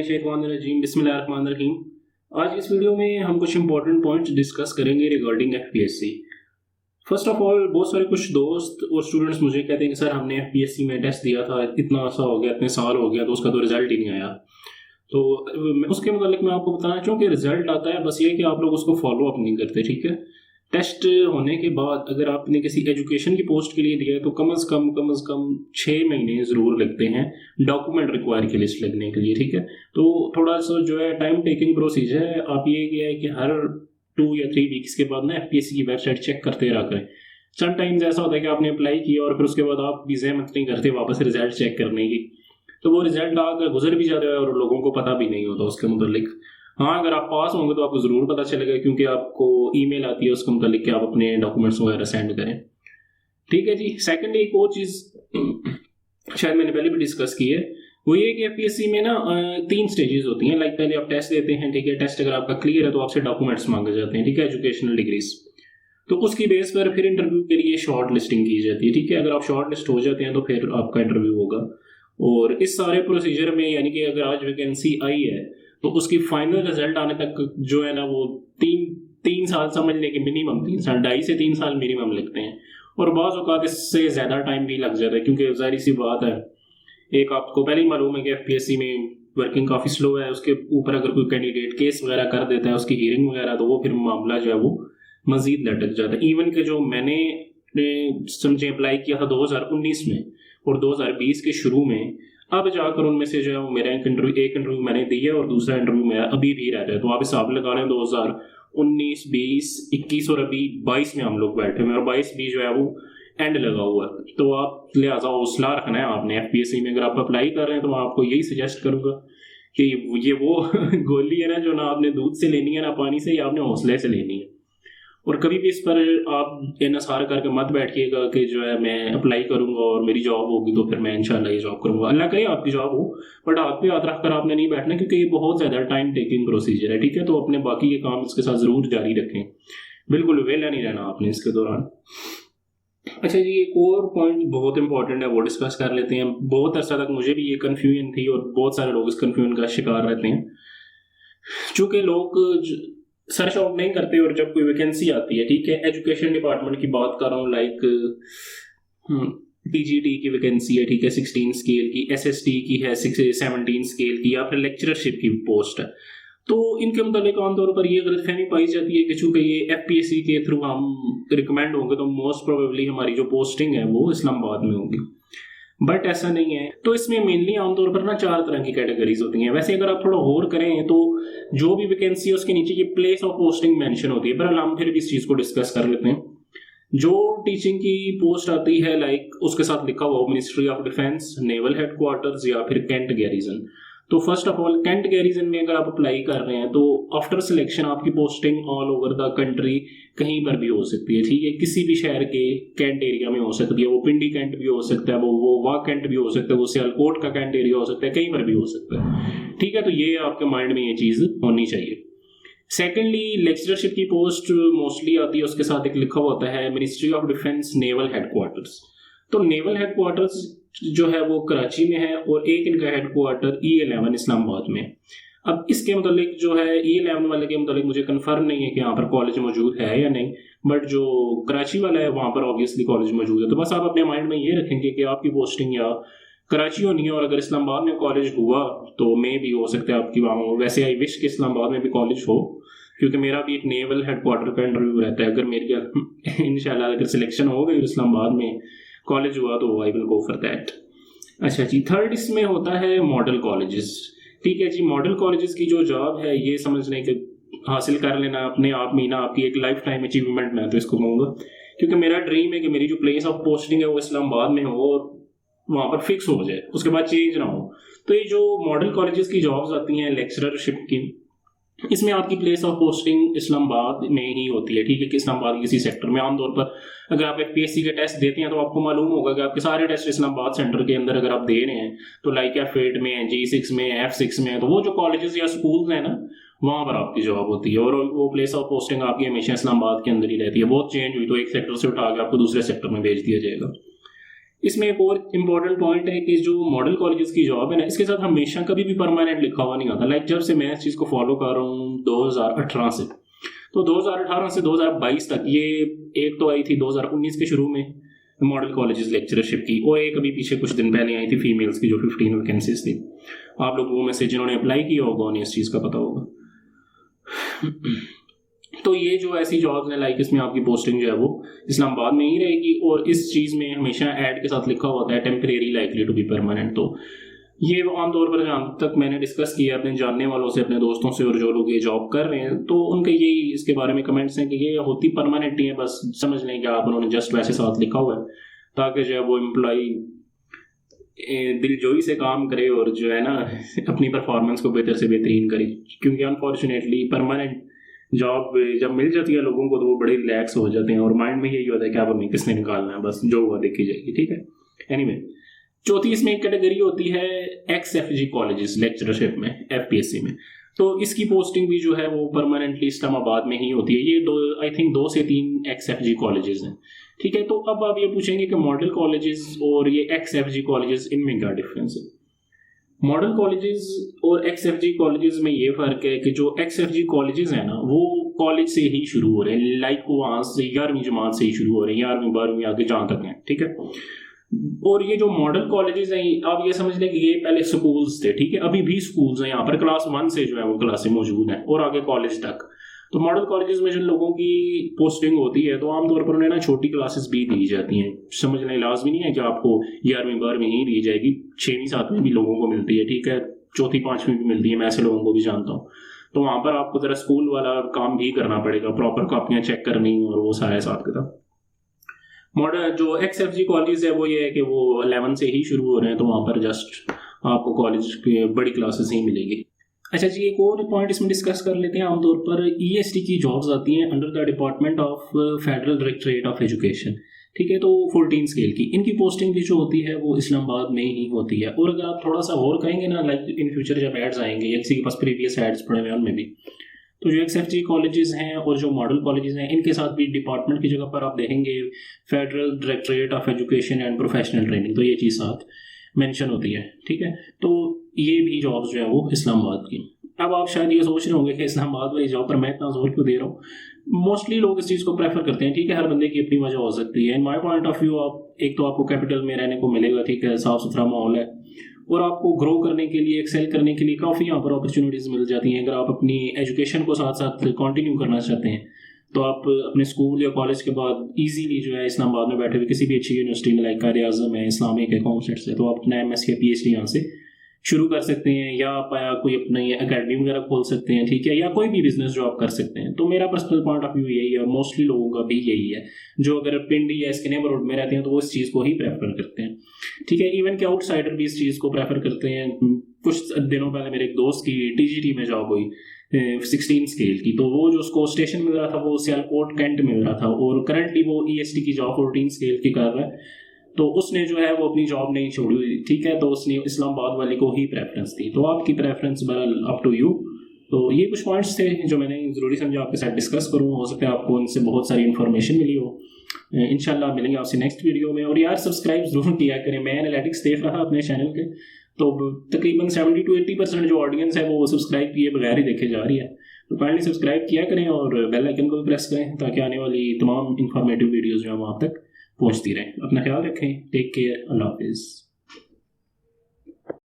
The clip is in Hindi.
मिनशैतानिर्रजीम बिस्मिल्लाहिर्रहमानिर्रहीम। आज इस वीडियो में हम कुछ इंपॉर्टेंट पॉइंट्स डिस्कस करेंगे regarding FPSC. First of all बहुत सारे कुछ दोस्त और स्टूडेंट्स मुझे कहते हैं कि सर हमने एफपीएससी में टेस्ट दिया था, इतना अर्सा हो गया, इतने साल हो गया, तो उसका तो रिजल्ट ही नहीं आया। तो उसके मतलब मैं आपको बताना चाहूँ कि रिजल्ट आता है, बस ये कि आप लोग उसको फॉलो अप नहीं करते। ठीक है, टेस्ट होने के बाद अगर आपने किसी एजुकेशन की पोस्ट के लिए दिया है तो कम से कम 6 महीने ज़रूर लगते हैं डॉक्यूमेंट रिक्वायर की लिस्ट लगने के लिए। ठीक है, तो थोड़ा सा जो है टाइम टेकिंग प्रोसीजर है। आप ये किया है कि हर 2 या 3 वीक्स के बाद ना एफपीएससी की वेबसाइट चेक करते रहा करें। समटाइम्स ऐसा होता है कि आपने अप्लाई किया और फिर उसके बाद आप भी जहमत नहीं करते वापस रिजल्ट चेक करने की, तो वो रिजल्ट आकर गुजर भी जाता है और लोगों को पता भी नहीं होता उसके मुतालिक। हाँ, अगर आप पास होंगे तो आपको ज़रूर पता चलेगा, क्योंकि आपको ईमेल आती है उसके मुतालिक कि आप अपने डॉक्यूमेंट्स वगैरह सेंड करें। ठीक है जी। सेकंड एक और चीज़ शायद मैंने पहले भी डिस्कस की है, वो ये कि एफपीएससी में ना 3 स्टेजेस होती हैं। लाइक पहले आप टेस्ट देते हैं, ठीक है, टेस्ट अगर आपका क्लियर है तो आपसे डॉक्यूमेंट्स मांगे जाते हैं, ठीक है, एजुकेशनल डिग्रीज। तो उसकी बेस पर फिर इंटरव्यू के लिए शॉर्ट लिस्टिंग की जाती है। ठीक है, अगर आप शॉर्ट लिस्ट हो जाते हैं तो फिर आपका इंटरव्यू होगा। और इस सारे प्रोसीजर में यानी कि अगर आज वैकेंसी आई है तो उसकी फाइनल रिजल्ट आने तक जो है ना वो तीन साल समझने के मिनिमम 3 साल, 2.5 से 3 साल मिनिमम लगते हैं। और बाज़ औक़ात इससे ज़्यादा टाइम भी लग जाता है, क्योंकि ज़ाहिर सी बात है, एक आपको पहले ही मालूम है कि एफपीएससी में वर्किंग काफ़ी स्लो है। उसके ऊपर अगर कोई कैंडिडेट केस वगैरह कर देता है, उसकी हियरिंग वगैरह, तो वो फिर मामला जो है वो मज़ीद लटक जाता है। इवन के जो मैंने समझे अप्लाई किया था 2019 में और 2020 के शुरू में, अब जाकर उनमें से जो है वो मेरा एक इंटरव्यू मैंने दिया और दूसरा इंटरव्यू मेरा अभी भी रह जाए। तो आप हिसाब लगा रहे हैं 2019, 20, 21 और अभी 22 में हम लोग बैठे हुए हैं और 22 भी जो है वो एंड लगा हुआ है। तो आप लिहाजा हौसला रखना है आपने एफपीएससी में। अगर आप अप्लाई कर रहे हैं तो मैं आपको यही सजेस्ट करूंगा कि ये वो गोली है ना जो ना आपने दूध से लेनी है ना पानी से, या आपने हौसले से लेनी है। और कभी भी इस पर आप इन्हिसार करके मत बैठिएगा कि जो है मैं अप्लाई करूंगा और मेरी जॉब होगी तो फिर मैं इंशाल्लाह ये जॉब करूंगा। अल्लाह करे आपकी जॉब हो, बट हाथ पे हाथ रखकर आपने नहीं बैठना, क्योंकि ये बहुत ज़्यादा टाइम टेकिंग प्रोसीजर है। ठीक है, तो अपने बाकी के काम इसके साथ ज़रूर जारी रखें, बिल्कुल वेला नहीं रहना आपने इसके दौरान। अच्छा जी, एक और पॉइंट बहुत इंपॉर्टेंट है, वो डिस्कस कर लेते हैं। बहुत अर्सा तक मुझे भी ये कन्फ्यूजन थी और बहुत सारे लोग इस कन्फ्यूजन का शिकार रहते हैं, चूँकि लोग सर्च आउट नहीं करते और जब कोई वैकेंसी आती है, ठीक है, एजुकेशन डिपार्टमेंट की बात कर रहा हूँ, लाइक पीजीटी की वैकेंसी है, ठीक है, 16 स्केल की, एसएसटी की है 17 स्केल की, या फिर लेक्चरशिप की पोस्ट है, तो इनके मुताबिक आमतौर पर ये गलतफहमी पाई जाती है कि चूंकि ये एफपीएससी के थ्रू हम रिकमेंड होंगे तो मोस्ट प्रोबेबली हमारी जो पोस्टिंग है वो इस्लामाबाद में होगी, बट ऐसा नहीं है। तो इसमें मेनली आमतौर पर ना 4 तरह की कैटेगरीज होती हैं। वैसे अगर आप थोड़ा और करें तो जो भी वैकेंसी है उसके नीचे ये प्लेस ऑफ पोस्टिंग मेंशन होती है, पर हम फिर भी इस चीज को डिस्कस कर लेते हैं। जो टीचिंग की पोस्ट आती है, लाइक उसके साथ लिखा हुआ ministry of defence, naval headquarters या फिर कैंट गैरिजन। तो first of all cantt garrison में अगर आप अप्लाई कर रहे हैं तो आफ्टर सिलेक्शन आपकी posting all over the country कहीं पर भी हो सकती है। ठीक है, किसी भी शहर के कैंट एरिया में हो सकती है, वो पिंडी कैंट भी हो सकता है, वो वाह कैंट भी हो सकता है, वो सियालकोट का कैंट एरिया हो सकता है, कहीं पर भी हो सकता है। ठीक है, तो ये आपके माइंड में ये चीज होनी चाहिए। सेकेंडली, लेक्चरशिप की पोस्ट मोस्टली आती है, उसके साथ एक लिखा होता है ministry of defence naval headquarters. तो नेवल हेडक्वार्टर्स जो है वो कराची में है और एक इनका हेडक्वार्टर E11 इस्लामाबाद में। अब इसके मुतालिक जो है E11 वाले के मुतालिक मुझे कंफर्म नहीं है कि यहाँ पर कॉलेज मौजूद है या नहीं, बट जो कराची वाला है वहाँ पर ऑब्वियसली कॉलेज मौजूद है। तो बस आप अपने माइंड में ये रखेंगे कि आपकी पोस्टिंग या कराची होनी है, और अगर इस्लामाबाद में कॉलेज हुआ तो मे भी हो सकता है आपकी वहाँ हो। वैसे आई विश कि इस्लामाबाद में भी कॉलेज हो, क्योंकि मेरा भी एक नेवल हेडक्वार्टर का इंटरव्यू रहता है। अगर मेरी इंशाल्लाह अगर सिलेक्शन हो गई इस्लामाबाद में कॉलेज हुआ तो I will go for that. अच्छा जी, थर्ड इसमें होता है मॉडल कॉलेजेस। ठीक है जी, मॉडल कॉलेजेस की जो जॉब है ये समझने के हासिल कर लेना अपने आप में ना आपकी एक लाइफ टाइम अचीवमेंट मैं तो इसको कहूँगा, क्योंकि मेरा ड्रीम है कि मेरी जो प्लेस ऑफ पोस्टिंग है वो इस्लामाबाद में हो और वहाँ पर फिक्स हो जाए, उसके बाद चेंज ना हो। तो ये जो मॉडल कॉलेजेस की जॉब्स आती हैं लेक्चरशिप की, इसमें आपकी प्लेस ऑफ पोस्टिंग इस्लामाबाद में ही होती है। ठीक है, कि इस्लामाबाद किसी सेक्टर में आमतौर पर अगर आप एफपीएससी के टेस्ट देते हैं तो आपको मालूम होगा कि आपके सारे टेस्ट इस्लामाबाद सेंटर के अंदर अगर आप दे रहे हैं, तो लाइक F8 में, G6 में, F6 में, तो वो जो कॉलेजेस या स्कूल्स हैं ना वहाँ पर आपकी जॉब होती है और वो प्लेस ऑफ पोस्टिंग आपकी हमेशा इस्लामाबाद के अंदर ही रहती है। बहुत चेंज हुई तो एक सेक्टर से उठा के आपको दूसरे सेक्टर में भेज दिया जाएगा। इसमें एक और इम्पोर्टेंट पॉइंट है कि जो मॉडल कॉलेजेस की जॉब है ना, इसके साथ हमेशा कभी भी परमानेंट लिखा हुआ नहीं आता। लाइक जब से मैं इस चीज़ को फॉलो कर रहा हूँ 2018 से, तो 2018 से 2022 तक, ये एक तो आई थी 2019 के शुरू में मॉडल कॉलेजेस लेक्चरशिप की, और एक अभी पीछे कुछ दिन पहले आई थी फीमेल्स की जो 15 वैकेंसीज थी। आप लोगों में से जिन्होंने अप्लाई किया होगा उन्हें इस चीज़ का पता होगा। तो ये जो ऐसी जॉब्स हैं, लाइक इसमें आपकी पोस्टिंग जो है वो इस्लामाबाद में ही रहेगी, और इस चीज़ में हमेशा ऐड के साथ लिखा होता है temporary likely to be permanent. तो ये आमतौर पर जहाँ तक मैंने डिस्कस किया अपने जानने वालों से, अपने दोस्तों से, और जो लोग ये जॉब कर रहे हैं, तो उनके यही इसके बारे में कमेंट्स हैं कि ये होती परमानेंट ही है, बस समझ लें कि आप उन्होंने जस्ट वैसे साथ लिखा हुआ है ताकि जो है वो एम्प्लॉई दिलजोई से काम करे और जो है ना अपनी परफॉर्मेंस को बेहतर से बेहतरीन करे। क्योंकि अनफॉर्चुनेटली परमानेंट जॉब जब मिल जाती है लोगों को तो वो बड़े रिलैक्स हो जाते हैं और माइंड में यही होता है कि अब हमें किसने निकालना है, बस जो हुआ देखी जाएगी। ठीक है, एनीवे चौथी इसमें एक कैटेगरी होती है XFG कॉलेजेस लेक्चरशिप में, FPSC में। तो इसकी पोस्टिंग भी जो है वो परमानेंटली इस्लामाबाद में ही होती है। ये आई थिंक 2 से 3 XFG कॉलेजेस हैं। ठीक है, तो अब आप ये पूछेंगे कि मॉडल कॉलेजेस और ये XFG कॉलेजेस, इनमें क्या डिफरेंस है? मॉडल कॉलेजेस और XFG कॉलेजेस में ये फर्क है कि जो XFG कॉलेजेस हैं ना, वो कॉलेज से ही शुरू हो रहे हैं, लाइक वो वहाँ से 11वीं जमात से ही शुरू हो रहे हैं, 11वीं 12वीं आगे जहाँ तक हैं। ठीक है, और ये जो मॉडल कॉलेजेस हैं, आप ये समझ लें कि ये पहले स्कूल्स थे। ठीक है, अभी भी स्कूल्स हैं यहाँ पर, क्लास 1 से जो है वो क्लासें मौजूद हैं और आगे कॉलेज तक। तो मॉडल कॉलेजेस में जिन लोगों की पोस्टिंग होती है तो आमतौर पर उन्हें ना छोटी क्लासेस भी दी जाती हैं। समझना लाजमी नहीं है कि आपको 11वीं 12वीं ही दी जाएगी, 6वीं 7वीं भी लोगों को मिलती है। ठीक है, 4वीं 5वीं भी मिलती है, मैं ऐसे लोगों को भी जानता हूँ। तो वहाँ पर आपको जरा स्कूल वाला काम भी करना पड़ेगा, प्रॉपर कॉपियाँ चेक करनी और वो सारा हिसाब किताब। मॉडल जो XFG कॉलेज है वो ये है कि वो 11 से ही शुरू हो रहे हैं, तो वहाँ पर जस्ट आपको कॉलेज की बड़ी क्लासेस ही मिलेगी। अच्छा जी, एक और पॉइंट इसमें डिस्कस कर लेते हैं। आमतौर पर EST की जॉब्स आती हैं under the department of federal directorate of education. ठीक है, तो 14 स्केल की इनकी पोस्टिंग भी जो होती है वो इस्लामाबाद में ही होती है। और अगर आप थोड़ा सा और कहेंगे ना, लाइक इन फ्यूचर जब एड्स आएंगे या किसी के पास प्रीवियस एड्स पड़े हुए उनमें भी, तो जो XFG कॉलेजेस हैं और जो मॉडल कॉलेजेस हैं, इनके साथ भी डिपार्टमेंट की जगह पर आप देखेंगे federal directorate of education and professional training, तो ये चीज़ साथ मेंशन होती है। ठीक है, तो ये भी जॉब्स जो है वो इस्लामाबाद की। अब आप शायद ये सोच रहे होंगे कि इस्लामाबाद वाली जॉब पर मैं इतना जोर क्यों दे रहा हूँ। मोस्टली लोग इस चीज़ को प्रेफर करते हैं। ठीक है, हर बंदे की अपनी वजह हो सकती है। इन माई पॉइंट ऑफ व्यू, आप एक तो आपको कैपिटल में रहने को मिलेगा, ठीक है, साफ सुथरा माहौल है, और आपको ग्रो करने के लिए, एक्सेल करने के लिए काफ़ी यहाँ पर अपॉर्चुनिटीज़ मिल जाती हैं। अगर आप अपनी एजुकेशन को साथ साथ कंटिन्यू करना चाहते हैं तो आप अपने स्कूल या कॉलेज के बाद इजीली जो है इस्लामाबाद में बैठे हुए किसी भी अच्छी यूनिवर्सिटी में, लाइक कायद-ए-आज़म है, इस्लामिक अकाउंटेंट्स है, तो आप अपना MS या PhD यहाँ से शुरू कर सकते हैं, या आप कोई अपना अकेडमी वगैरह खोल सकते हैं। ठीक है, या कोई भी बिजनेस जो आप कर सकते हैं। तो मेरा पर्सनल पॉइंट ऑफ व्यू यही है, मोस्टली लोगों का भी यही है, जो अगर पिंडी या इसके नेबरहुड में रहते हैं तो वो इस चीज़ को ही प्रेफर करते हैं। ठीक है, इवन के आउटसाइडर भी इस चीज़ को प्रेफर करते हैं। कुछ दिनों पहले मेरे एक दोस्त की TGT में जॉब हुई 16 स्केल की, तो वो जो उसको स्टेशन मिल रहा था वो सियालकोट कैंट मिल रहा था, और करंटली वो EST की जॉब 14 स्केल की कर रहा है। तो उसने जो है वो अपनी जॉब नहीं छोड़ी। ठीक है, तो उसने इस्लामाबाद वाली को ही प्रेफरेंस दी। तो आपकी प्रेफरेंस बहरहाल अप टू यू। तो ये कुछ पॉइंट्स थे जो मैंने ज़रूरी समझा आपके साथ डिस्कस करूँ। हो सकता है आपको इनसे बहुत सारी इन्फॉर्मेशन मिली हो। इंशाल्लाह मिलेंगे आपसे नेक्स्ट वीडियो में। और यार सब्सक्राइब ज़रूर किया करें। मैं एनालिटिक्स देख रहा अपने चैनल के, तो तकरीबन 70 to 80% जो ऑडियंस है वो सब्सक्राइब किए बगैर ही देखे जा रही है। तो काइंडली सब्सक्राइब किया करें और बेल आइकन को भी प्रेस करें ताकि आने वाली तमाम इंफॉर्मेटिव वीडियोज़ जो है वो आप तक पहुँचती रहें। अपना ख्याल रखें, टेक केयर, अल्लाह हाफिज़।